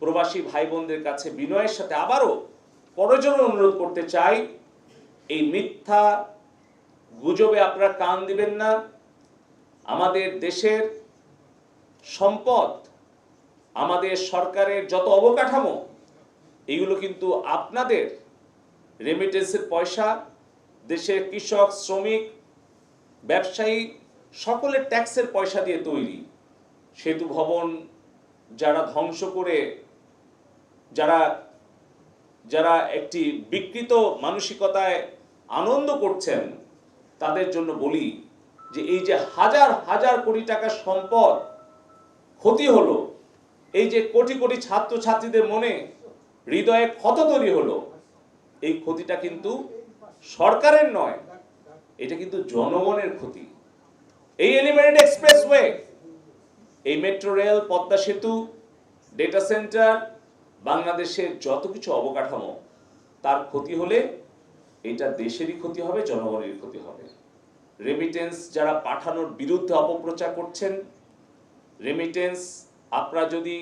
প্রবাসী ভাই বোনদের কাছে বিনয়ের সাথে আবারও করজোড়ে অনুরোধ করতে চাই, এই মিথ্যা গুজবে আপনারা কান দিবেন না। আমাদের দেশের সম্পদ, আমাদের সরকারের যত অবকাঠামো, এগুলো কিন্তু আপনাদের রেমিটেন্সের পয়সা, দেশের কৃষক, শ্রমিক, ব্যবসায়ী সকলের ট্যাক্সের পয়সা দিয়ে তৈরি। সেতু ভবন যারা ধ্বংস করে, যারা যারা একটি বিকৃত মানসিকতায় আনন্দ করছেন, তাদের জন্য বলি যে এই যে হাজার হাজার কোটি টাকার সম্পদ ক্ষতি হলো, এই যে কোটি কোটি ছাত্রছাত্রীদের মনে হৃদয়ে ক্ষত তৈরি হলো, এই ক্ষতিটা কিন্তু সরকারের নয়, এটা কিন্তু জনগণের ক্ষতি। এই এলিভেটেড এক্সপ্রেসওয়ে, এই মেট্রো রেল, পদ্মা সেতু, ডেটা সেন্টার, বাংলাদেশের যত কিছু অবকাঠামো, তার ক্ষতি হলে এটা দেশেরই ক্ষতি হবে, জনগণেরই ক্ষতি হবে। রেমিটেন্স যারা পাঠানোর বিরুদ্ধে অপপ্রচার করছেন, রেমিটেন্স আপনারা যদি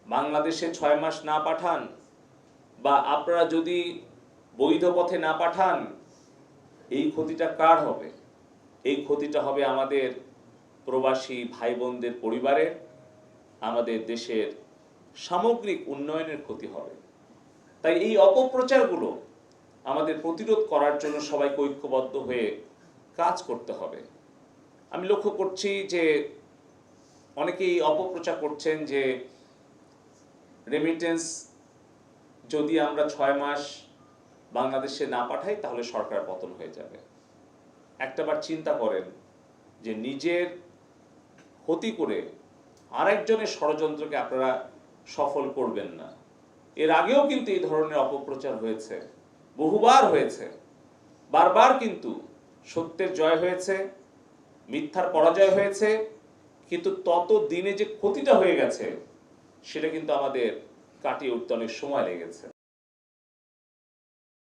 বাংলাদেশে 6 মাস না পাঠান, বা আপনারা যদি বৈধ পথে না পাঠান, এই ক্ষতিটা কার হবে? এই ক্ষতিটা হবে আমাদের প্রবাসী ভাই বোনদের পরিবারের, আমাদের দেশের সামগ্রিক উন্নয়নের ক্ষতি হবে। তাই এই অপপ্রচারগুলো আমাদের প্রতিরোধ করার জন্য সবাইকে ঐক্যবদ্ধ হয়ে কাজ করতে হবে। আমি লক্ষ্য করছি যে অনেকেই অপপ্রচার করছেন যে রেমিটেন্স যদি আমরা 6 মাস বাংলাদেশে না পাঠাই তাহলে সরকার পতন হয়ে যাবে। একটাবার চিন্তা করেন যে নিজের ক্ষতি করে আরেকজনের ষড়যন্ত্রকে আপনারা সফল করবেন না। এর আগেও কিন্তু এই ধরনের অপপ্রচার হয়েছে, বহুবার হয়েছে, বারবার কিন্তু সত্যের জয় হয়েছে, মিথ্যার পরাজয় হয়েছে, কিন্তু তত দিনে যে ক্ষতিটা হয়ে গেছে সেটা কিন্তু আমাদের কাটিয়ে উঠতে অনেক সময় লেগেছে।